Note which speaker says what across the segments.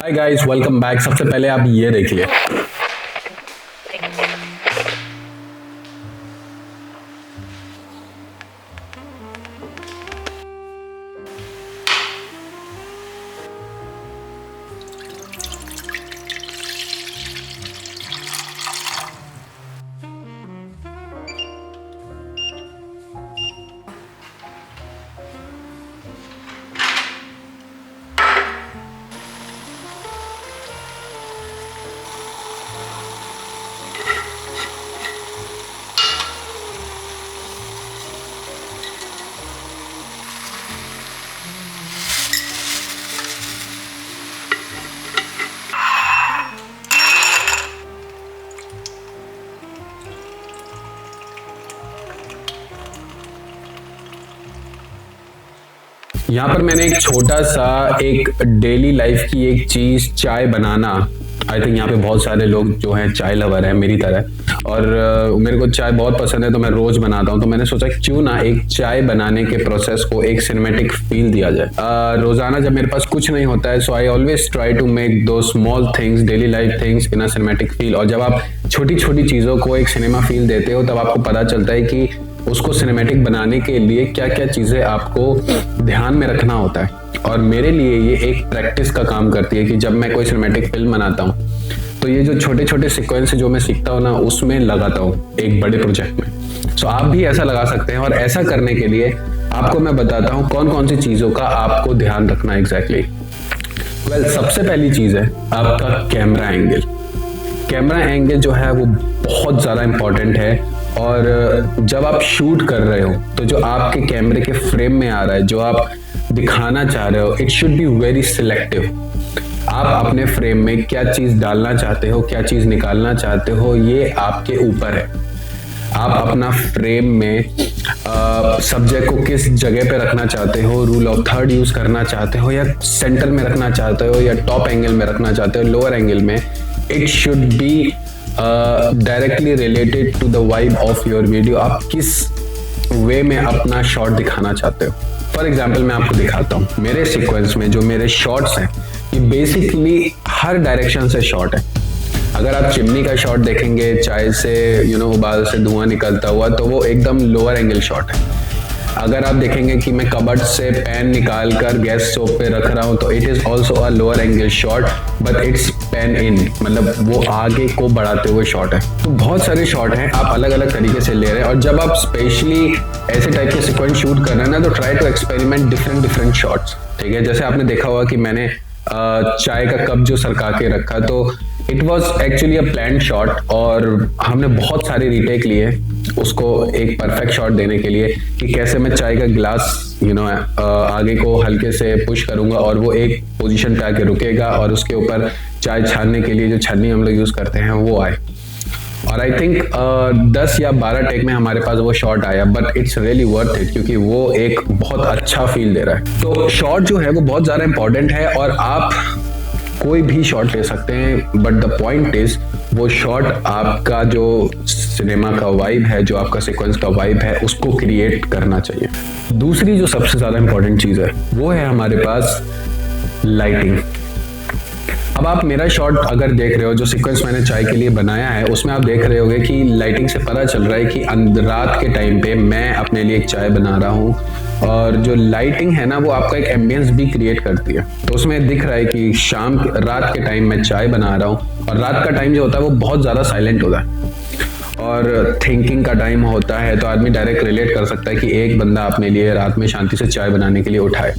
Speaker 1: Hi guys, welcome back. सबसे पहले आप ये देखिए, यहाँ पर मैंने एक छोटा सा एक डेली लाइफ की एक चीज चाय बनाना। आई थिंक यहाँ पे बहुत सारे लोग जो हैं चाय लवर हैं मेरी तरह, और मेरे को चाय बहुत पसंद है तो मैं रोज बनाता हूँ। तो मैंने सोचा क्यों ना एक चाय बनाने के प्रोसेस को एक सिनेमैटिक फील दिया जाए। रोजाना जब मेरे पास कुछ नहीं होता है, so I always try to make those small things, daily life things in a cinematic feel. और जब आप छोटी छोटी चीजों को एक सिनेमा फील देते हो तब आपको पता चलता है कि उसको सिनेमैटिक बनाने के लिए क्या क्या चीजें आपको ध्यान में रखना होता है। और मेरे लिए ये एक प्रैक्टिस का काम करती है कि जब मैं कोई सिनेमैटिक फिल्म बनाता हूँ तो ये जो छोटे छोटे सीक्वेंस जो मैं सीखता हूँ ना, उसमें लगाता हूँ एक बड़े प्रोजेक्ट में। सो आप भी ऐसा लगा सकते हैं, और ऐसा करने के लिए आपको मैं बताता हूँ कौन कौन सी चीजों का आपको ध्यान रखना एग्जैक्टली। वेल, सबसे पहली चीज है आपका कैमरा एंगल। कैमरा एंगल जो है वो बहुत ज़्यादा इंपॉर्टेंट है। और जब आप शूट कर रहे हो तो जो आपके कैमरे के फ्रेम में आ रहा है, जो आप दिखाना चाह रहे हो, it should be very selective. आप अपने फ्रेम में क्या चीज़ डालना चाहते हो, क्या चीज़ निकालना चाहते हो, ये आपके ऊपर है। आप अपना फ्रेम में सब्जेक्ट को किस जगह पे रखना चाहते हो, रूल ऑफ थर्ड यूज करना चाहते हो, या सेंटर में रखना चाहते हो, या टॉप एंगल में रखना चाहते हो, लोअर एंगल में, it should be directly related to the vibe of your video. आप किस वे में अपना शॉट दिखाना चाहते हो। फॉर एग्जाम्पल मैं आपको दिखाता हूँ मेरे सीक्वेंस में जो मेरे शॉट्स हैं, ये बेसिकली हर डायरेक्शन से शॉट है। अगर आप चिमनी का शॉट देखेंगे, चाय से उबाल से धुआं निकलता हुआ, तो वो एकदम लोअर एंगल शॉट है। अगर आप देखेंगे कि मैं कबर्ड से पैन निकाल कर गैस स्टोव पे रख रहा हूं, तो it is also a lower angle shot, but it's pan in, मतलब वो आगे को बढ़ाते हुए शॉट है। तो बहुत सारे शॉट हैं, आप अलग अलग तरीके से ले रहे हैं। और जब आप स्पेशली ऐसे टाइप के सीक्वेंस शूट कर रहे हैं ना, तो try to experiment different shots. ठीक है, जैसे आपने देखा होगा कि मैंने चाय का कप जो सरका के रखा, तो it was actually a plan shot, और हमने बहुत सारे रीटेक लिए उसको एक परफेक्ट शॉट देने के लिए कि कैसे मैं चाय का ग्लास आगे को हल्के से पुश करूंगा और वो एक पोजीशन पे आके रुकेगा, और उसके ऊपर चाय छानने के लिए जो छन्नी हम लोग यूज करते हैं वो आए। और आई थिंक 10 या 12 टेक में हमारे पास वो शॉट आया, but it's really worth it, क्योंकि वो एक बहुत अच्छा फील दे रहा है। तो शॉट जो है वो बहुत ज़्यादा इंपॉर्टेंट है, और आप कोई भी शॉट ले सकते हैं, बट द पॉइंट इज वो शॉट आपका जो सिनेमा का वाइब है, जो आपका सीक्वेंस का वाइब है, उसको क्रिएट करना चाहिए। दूसरी जो सबसे ज़्यादा इंपॉर्टेंट चीज़ है वो है हमारे पास लाइटिंग। अब आप मेरा शॉट अगर देख रहे हो, जो सीक्वेंस मैंने चाय के लिए बनाया है, उसमें आप देख रहे होगे कि लाइटिंग से पता चल रहा है कि रात के टाइम पे मैं अपने लिए एक चाय बना रहा हूँ, और जो लाइटिंग है ना वो आपका एक एम्बियंस भी क्रिएट करती है। तो उसमें दिख रहा है कि रात के टाइम मैं चाय बना रहा हूँ, और रात का टाइम जो होता है वो बहुत ज़्यादा साइलेंट होता है और थिंकिंग का टाइम होता है। तो आदमी डायरेक्ट रिलेट कर सकता है कि एक बंदा अपने लिए रात में शांति से चाय बनाने के लिए उठाए।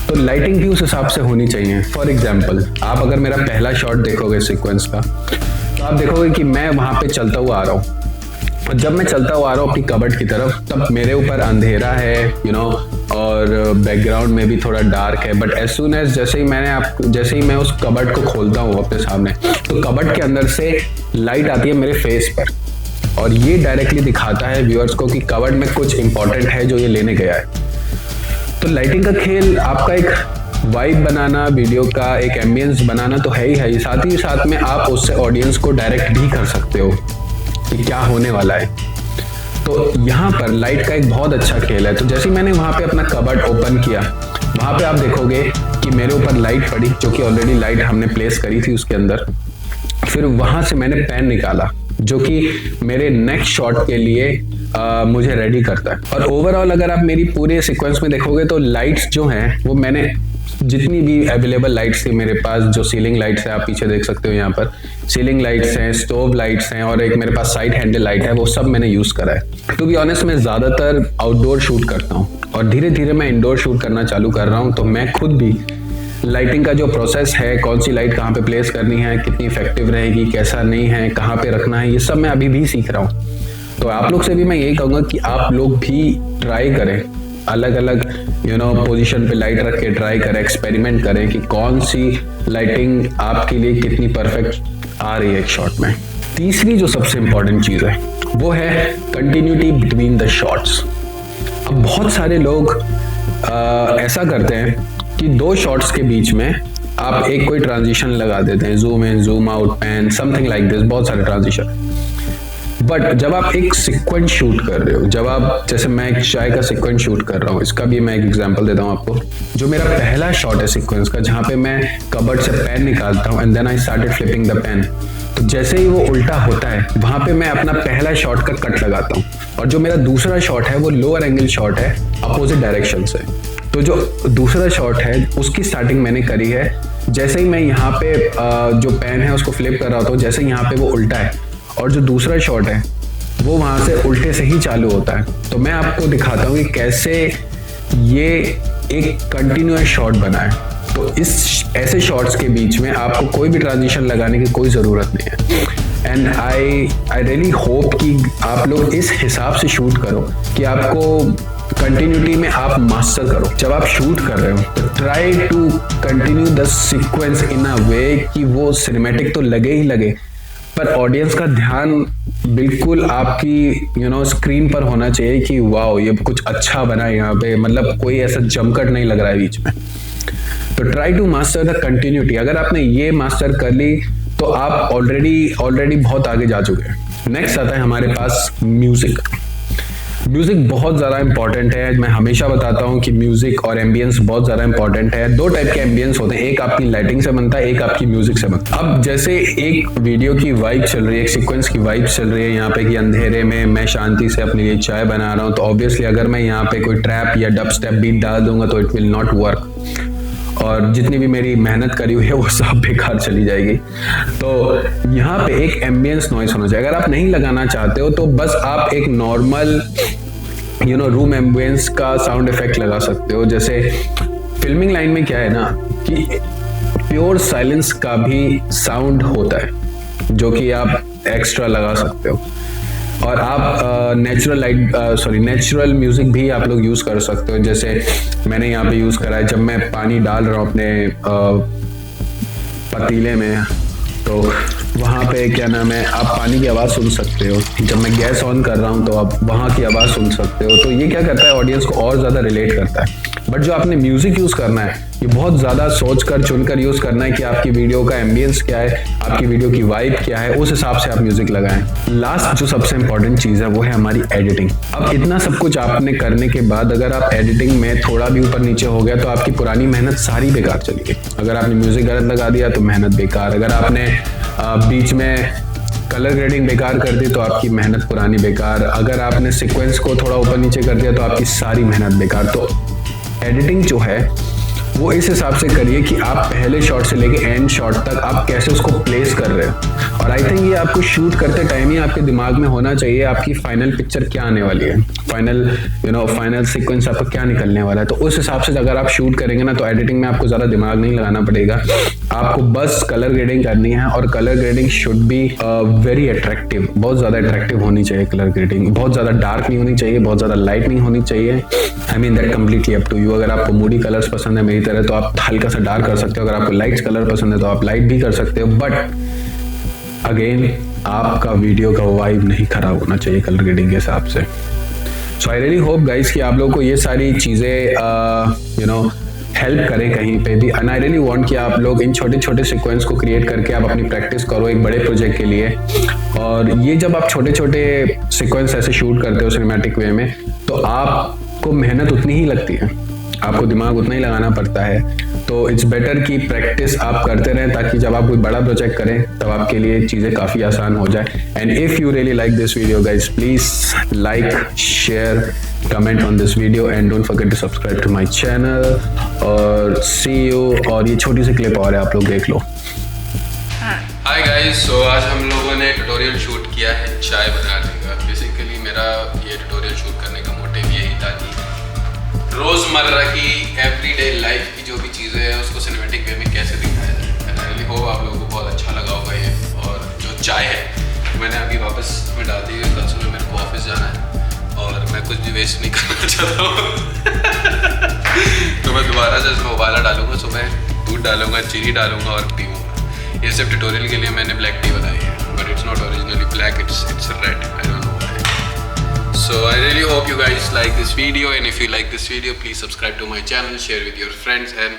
Speaker 1: तो लाइटिंग भी उस हिसाब से होनी चाहिए। फॉर एग्जाम्पल, आप अगर मेरा पहला शॉट देखोगे सीक्वेंस का, तो आप देखोगे कि मैं वहां पे चलता हुआ आ रहा हूँ, और जब मैं चलता हुआ आ रहा हूँ अपनी कबर्ड की तरफ, तब मेरे ऊपर अंधेरा है और बैकग्राउंड में भी थोड़ा डार्क है। बट एज सुन एज जैसे ही मैं उस कबर्ड को खोलता हूँ अपने सामने, तो कबर्ड के अंदर से लाइट आती है मेरे फेस पर, और ये डायरेक्टली दिखाता है व्यूअर्स को कि कबर्ड में कुछ इंपॉर्टेंट है जो ये लेने गया है। तो लाइटिंग का खेल आपका एक वाइब बनाना, वीडियो का एक एम्बियंस बनाना तो है ही, साथ ही साथ में आप उससे ऑडियंस को डायरेक्ट भी कर सकते हो कि क्या होने वाला है। तो यहाँ पर लाइट का एक बहुत अच्छा खेल है। तो जैसे मैंने वहाँ पे अपना कबर्ड ओपन किया, वहाँ पे आप देखोगे कि मेरे ऊपर लाइट पड़ी, जो कि ऑलरेडी लाइट हमने प्लेस करी थी उसके अंदर। फिर वहां से मैंने पेन निकाला जो कि मेरे नेक्स्ट शॉट के लिए मुझे रेडी करता है। और ओवरऑल अगर आप मेरी पूरे सीक्वेंस में देखोगे तो लाइट्स जो हैं वो मैंने जितनी भी अवेलेबल लाइट्स थी मेरे पास, जो सीलिंग लाइट्स है आप पीछे देख सकते हो, यहाँ पर सीलिंग लाइट्स हैं, स्टोव लाइट्स हैं और एक मेरे पास साइड हैंडल लाइट है, वो सब मैंने यूज करा है। टू बी ऑनेस्ट मैं ज्यादातर आउटडोर शूट करता हूँ और धीरे धीरे मैं इंडोर शूट करना चालू कर रहा हूँ। तो मैं खुद भी लाइटिंग का जो प्रोसेस है, कौन सी लाइट कहाँ पे प्लेस करनी है, कितनी इफेक्टिव रहेगी, कैसा नहीं है, कहाँ पे रखना है, ये सब मैं अभी भी सीख रहा हूँ। तो आप लोग से भी मैं यही कहूँगा कि आप लोग भी ट्राई करें, अलग अलग पोजीशन पे लाइट रख के ट्राई करें, एक्सपेरिमेंट करें कि कौन सी लाइटिंग आपके लिए कितनी परफेक्ट आ रही है एक शॉट में। तीसरी जो सबसे इंपॉर्टेंट चीज़ है वो है कंटिन्यूटी बिटवीन द शॉट्स। अब बहुत सारे लोग ऐसा करते हैं कि दो शॉट्स के बीच में आप एक कोई ट्रांजिशन लगा देते हैं, zoom in, zoom out, pan, something like this, बहुत सारे ट्रांजिशन। बट जब आप एक सीक्वेंस शूट कर रहे हो, जब आप जैसे मैं एक चाय का सीक्वेंस शूट कर रहा हूँ, इसका भी मैं एक एग्जांपल देता हूँ आपको। जो मेरा पहला शॉट है सीक्वेंस का, जहाँ पे मैं कबर्ड से पेन निकालता हूँ and then I started flipping the pen, तो जैसे ही वो उल्टा होता है वहां पे मैं अपना पहला शॉट का कट लगाता हूँ। और जो मेरा दूसरा शॉट है वो लोअर एंगल शॉट है अपोजिट डायरेक्शन से। तो जो दूसरा शॉट है उसकी स्टार्टिंग मैंने करी है, जैसे ही मैं यहाँ पे जो पेन है उसको फ्लिप कर रहा था, जैसे यहाँ पे वो उल्टा है और जो दूसरा शॉट है वो वहां से उल्टे से ही चालू होता है। तो मैं आपको दिखाता हूँ कि कैसे ये एक कंटिन्यूअस शॉट बना है। तो इस ऐसे शॉट्स के बीच में आपको कोई भी ट्रांजिशन लगाने की कोई ज़रूरत नहीं है। एंड आई रियली होप कि आप लोग इस हिसाब से शूट करो कि आपको कंटिन्यूटी में आप मास्टर करो। जब आप शूट कर रहे हो तो try to continue the sequence in a way कि वो सिनेमैटिक तो लगे ही लगे, पर ऑडियंस का ध्यान बिल्कुल आपकी स्क्रीन पर होना चाहिए कि वाओ ये कुछ अच्छा बना है यहाँ पे, मतलब कोई ऐसा जमकट नहीं लग रहा है बीच में। तो try to master the continuity. अगर आपने ये मास्टर कर ली तो आप ऑलरेडी बहुत आगे जा चुके हैं। नेक्स्ट आता है हमारे पास म्यूजिक। म्यूजिक बहुत ज़्यादा इंपॉर्टेंट है। मैं हमेशा बताता हूँ कि म्यूजिक और एम्बियंस बहुत ज़्यादा इंपॉर्टेंट है। दो टाइप के एम्बियंस होते हैं, एक आपकी लाइटिंग से बनता है, एक आपकी म्यूजिक से बनता है। अब जैसे एक वीडियो की वाइब चल रही है, एक सीक्वेंस की वाइब चल रही है यहाँ पे कि अंधेरे में मैं शांति से अपने लिए चाय बना रहा हूँ, तो ऑब्वियसली अगर मैं यहाँ पे कोई ट्रैप या डब स्टेप बीट डाल दूंगा तो इट विल नॉट वर्क और जितनी भी मेरी मेहनत करी हुई है वो सब बेकार चली जाएगी। तो यहाँ पे एक एम्बियंस नॉइस होना चाहिए। अगर आप नहीं लगाना चाहते हो तो बस आप एक नॉर्मल रूम एम्बियंस का साउंड इफेक्ट लगा सकते हो। जैसे फिल्मिंग लाइन में क्या है ना कि प्योर साइलेंस का भी साउंड होता है जो कि आप एक्स्ट्रा लगा सकते हो। और आप नेचुरल म्यूजिक भी आप लोग यूज कर सकते हो। जैसे मैंने यहाँ पे यूज करा है, जब मैं पानी डाल रहा हूँ अपने पतीले में, तो वहाँ पे क्या नाम है, आप पानी की आवाज़ सुन सकते हो। जब मैं गैस ऑन कर रहा हूँ तो आप वहाँ की आवाज़ सुन सकते हो। तो ये क्या करता है, ऑडियंस को और ज़्यादा रिलेट करता है। बट जो आपने म्यूजिक यूज़ करना है ये बहुत ज़्यादा सोच कर चुनकर यूज़ करना है कि आपकी वीडियो का एम्बियंस क्या है, आपकी वीडियो की वाइब क्या है, उस हिसाब से आप म्यूजिक लगाएं। लास्ट जो सबसे इंपॉर्टेंट चीज़ है वो है हमारी एडिटिंग। अब इतना सब कुछ आपने करने के बाद अगर आप एडिटिंग में थोड़ा भी ऊपर नीचे हो गया तो आपकी पुरानी मेहनत सारी बेकार चली गई। अगर आपने म्यूजिक गलत लगा दिया तो मेहनत बेकार। अगर आपने बीच में कलर ग्रेडिंग बेकार कर दी तो आपकी मेहनत पुरानी बेकार। अगर आपने सीक्वेंस को थोड़ा ऊपर नीचे कर दिया तो आपकी सारी मेहनत बेकार। तो एडिटिंग जो है वो इस हिसाब से करिए कि आप पहले शॉट से लेके एंड शॉट तक आप कैसे उसको प्लेस कर रहे हो। और आई थिंक ये आपको शूट करते टाइम ही आपके दिमाग में होना चाहिए आपकी फाइनल पिक्चर क्या आने वाली है, फाइनल सीक्वेंस आपका क्या निकलने वाला है। तो उस हिसाब से अगर आप शूट करेंगे ना तो एडिटिंग में आपको ज़्यादा दिमाग नहीं लगाना पड़ेगा। आपको बस कलर ग्रेडिंग करनी है और colour grading should be very attractive, बहुत ज़्यादा अट्रैक्टिव होनी चाहिए कलर ग्रेडिंग। बहुत ज़्यादा डार्क नहीं होनी चाहिए, बहुत ज़्यादा लाइट नहीं होनी चाहिए। I mean that completely up to you. अगर आपको मूडी कलर्स पसंद है मेरी तरह तो आप हल्का सा डार्क कर सकते हो। अगर आपको लाइट्स कलर पसंद है तो आप लाइट भी कर सकते हो। बट अगेन आपका वीडियो का वाइब नहीं खराब होना चाहिए कलर ग्रेडिंग के हिसाब से। सो आई रियली होप गाइस कि आप लोगों को ये सारी चीज़ें हेल्प करें कहीं पे भी। एंड आई रियली वांट कि आप लोग इन छोटे छोटे सीक्वेंस को क्रिएट करके आप अपनी प्रैक्टिस करो एक बड़े प्रोजेक्ट के लिए। और ये जब आप छोटे छोटे सीक्वेंस ऐसे शूट करते हो सिनेमैटिक वे में तो आपको मेहनत उतनी ही लगती है। आपको दिमाग उतना ही लगाना पड़ता है। तो इट्स बेटर कि प्रैक्टिस आप करते रहें, ताकि जब आप कोई बड़ा प्रोजेक्ट करें तब आपके लिए चीज़ें काफ़ी आसान हो जाए। And if you really like this video guys, please like, share, comment on this video and don't forget to subscribe to my channel. और सी यू। और ये छोटी सी क्लिप और है, आप लोग देख लो। हाय गाइस, सो आज हम लोगों ने ट्यूटोरियल शूट किया है चाय बनाने का। बेसिकली मेरा ये ट्यूटोरियल शूट करने का मोटिव यही था कि रोज़मर्रा की एवरीडे लाइफ की जो भी चीज़ें हैं उसको सिनेमैटिक वे में कैसे दिखाया जाए। एंड आई रियली होप आप लोगों को बहुत अच्छा लगा होगा ये। और जो चाय है मैंने अभी वापस में डाल दी है, कल सुबह मेरे को ऑफिस जाना है और मैं कुछ भी वेस्ट नहीं करना चाहता हूँ। तो मैं दोबारा से इसमें उबाला डालूंगा, सुबह दूध डालूंगा, चीनी डालूंगा और पीऊँगा। ये सिर्फ ट्यूटोरियल के लिए मैंने ब्लैक टी बनाई है, but it's not originally black, it's red, I don't know why. So I really hope you guys like this video, and if you like this video, please subscribe to my channel, share with your friends, and